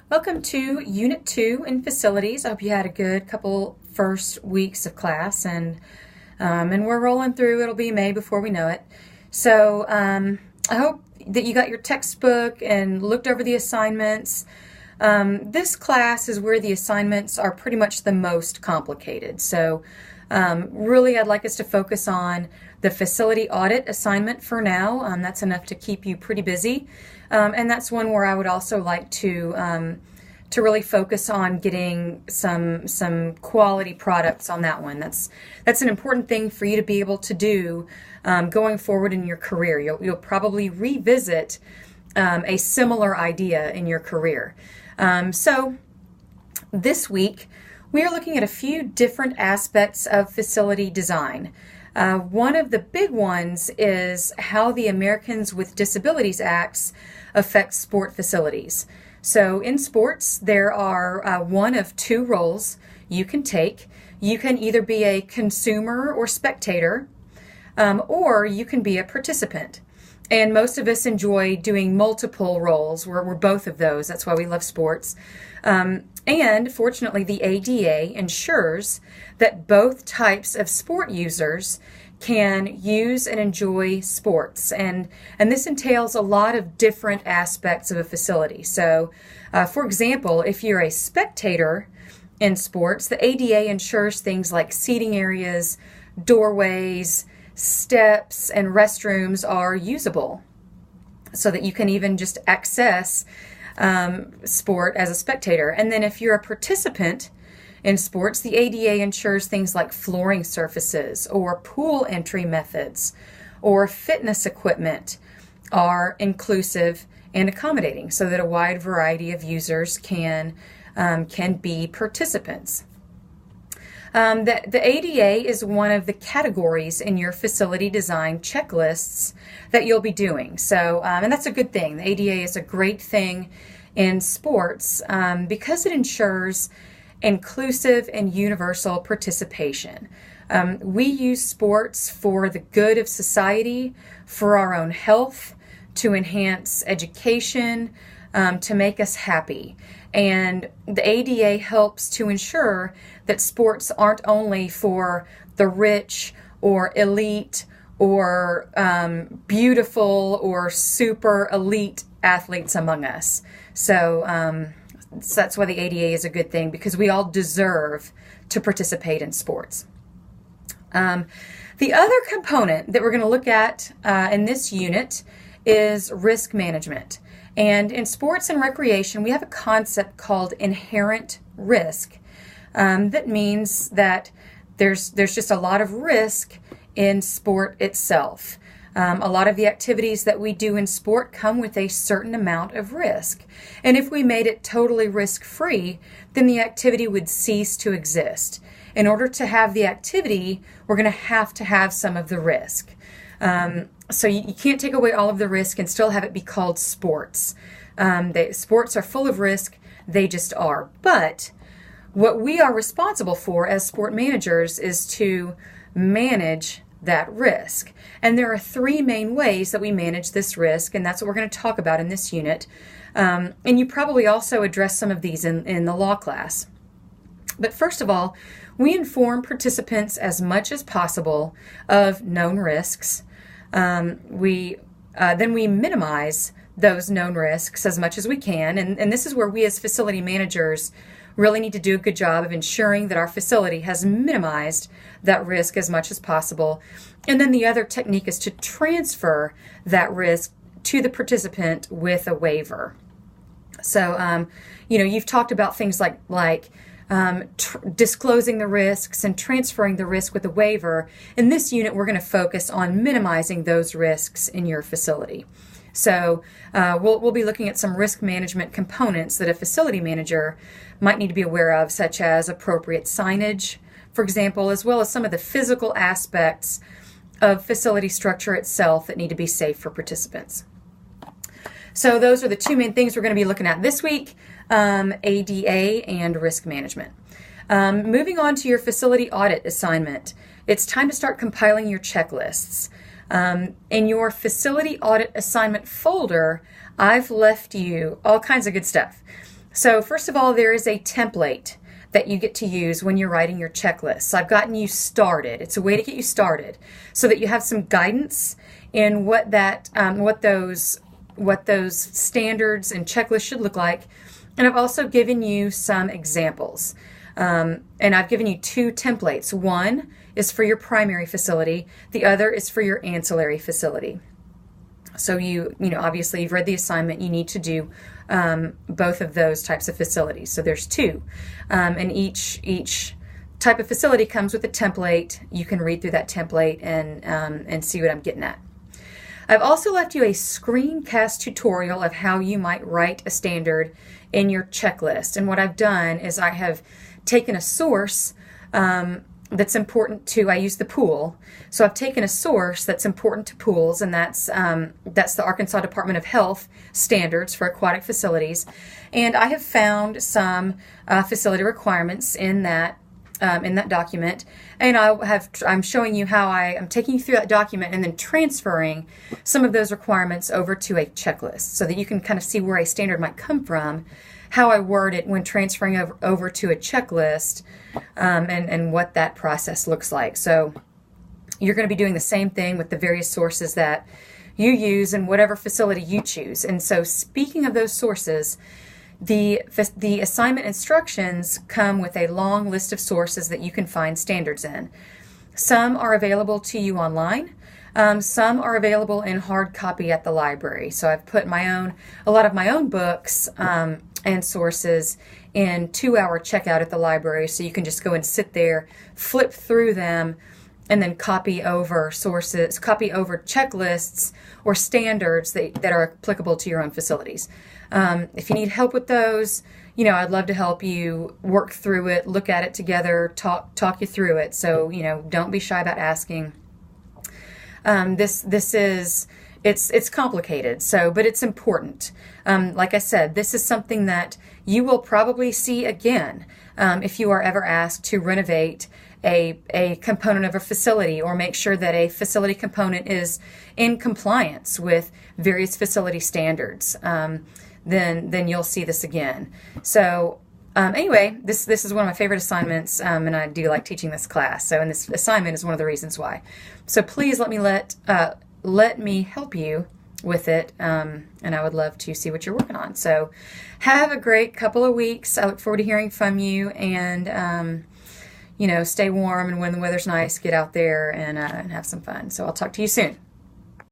Welcome to Unit 2 in Facilities. I hope you had a good couple first weeks of class, and we're rolling through. It'll be May before we know it. So I hope that you got your textbook and looked over the assignments. This class is where the assignments are pretty much the most complicated. So really I'd like us to focus on the facility audit assignment for now. That's enough to keep you pretty busy. And that's one where I would also like to really focus on getting some quality products on that one. That's an important thing for you to be able to do going forward in your career. You'll probably revisit a similar idea in your career. So this week we are looking at a few different aspects of facility design. One of the big ones is how the Americans with Disabilities Acts affect sport facilities. So in sports, there are one of two roles you can take. You can either be a consumer or spectator, or you can be a participant. And most of us enjoy doing multiple roles. We're both of those. That's why we love sports. And fortunately, the ADA ensures that both types of sport users can use and enjoy sports. And this entails a lot of different aspects of a facility. So, for example, if you're a spectator in sports, the ADA ensures things like seating areas, doorways, steps, and restrooms are usable so that you can even just access sport as a spectator. And then if you're a participant in sports, the ADA ensures things like flooring surfaces or pool entry methods or fitness equipment are inclusive and accommodating so that a wide variety of users can be participants. The ADA is one of the categories in your facility design checklists that you'll be doing. So, and that's a good thing. The ADA is a great thing in sports because it ensures inclusive and universal participation. We use sports for the good of society, for our own health, to enhance education, to make us happy. And the ADA helps to ensure that sports aren't only for the rich or elite or beautiful or super elite athletes among us. So that's why the ADA is a good thing, because we all deserve to participate in sports. The other component that we're going to look at in this unit is risk management. And in sports and recreation, we have a concept called inherent risk. That means that there's just a lot of risk in sport itself. A lot of the activities that we do in sport come with a certain amount of risk. And if we made it totally risk-free, then the activity would cease to exist. In order to have the activity, we're going to have some of the risk. So you can't take away all of the risk and still have it be called sports. Sports are full of risk, they just are. But what we are responsible for as sport managers is to manage that risk. And there are three main ways that we manage this risk, and that's what we're going to talk about in this unit. And you probably also address some of these in the law class. But first of all, we inform participants as much as possible of known risks. Then we minimize those known risks as much as we can. And this is where we as facility managers really need to do a good job of ensuring that our facility has minimized that risk as much as possible. And then the other technique is to transfer that risk to the participant with a waiver. So, you've talked about things like disclosing the risks and transferring the risk with a waiver. In this unit, we're going to focus on minimizing those risks in your facility. So we'll be looking at some risk management components that a facility manager might need to be aware of, such as appropriate signage, for example, as well as some of the physical aspects of facility structure itself that need to be safe for participants. So those are the two main things we're going to be looking at this week, ADA and risk management. Moving on to your facility audit assignment, it's time to start compiling your checklists. In your facility audit assignment folder, I've left you all kinds of good stuff. So first of all, there is a template that you get to use when you're writing your checklist. So I've gotten you started. It's a way to get you started so that you have some guidance in what those standards and checklists should look like. And I've also given you some examples. And I've given you two templates. One is for your primary facility. The other is for your ancillary facility. So obviously you've read the assignment. You need to do both of those types of facilities. So there's two, and each type of facility comes with a template. You can read through that template and see what I'm getting at. I've also left you a screencast tutorial of how you might write a standard in your checklist. And what I've done is I have taken a source that's important to, I use the pool. So I've taken a source that's important to pools, and that's the Arkansas Department of Health standards for aquatic facilities. And I have found some facility requirements in that document, and I'm showing you how I'm taking you through that document and then transferring some of those requirements over to a checklist so that you can kind of see where a standard might come from, how I word it when transferring over to a checklist, and what that process looks like. So you're going to be doing the same thing with the various sources that you use in whatever facility you choose. And so speaking of those sources, the assignment instructions come with a long list of sources that you can find standards in. Some are available to you online. Some are available in hard copy at the library. So I've put a lot of my own books and sources in 2-hour checkout at the library, so you can just go and sit there, flip through them, and then copy over checklists or standards that are applicable to your own facilities. If you need help with those, I'd love to help you work through it, look at it together, talk you through it. So, don't be shy about asking. It's complicated, but it's important. Like I said, this is something that you will probably see again if you are ever asked to renovate a component of a facility or make sure that a facility component is in compliance with various facility standards. Then you'll see this again. So anyway, this is one of my favorite assignments, and I do like teaching this class. So, and this assignment is one of the reasons why. So please let me help you with it, and I would love to see what you're working on. So have a great couple of weeks. I look forward to hearing from you, and stay warm, and when the weather's nice, get out there and have some fun. So I'll talk to you soon.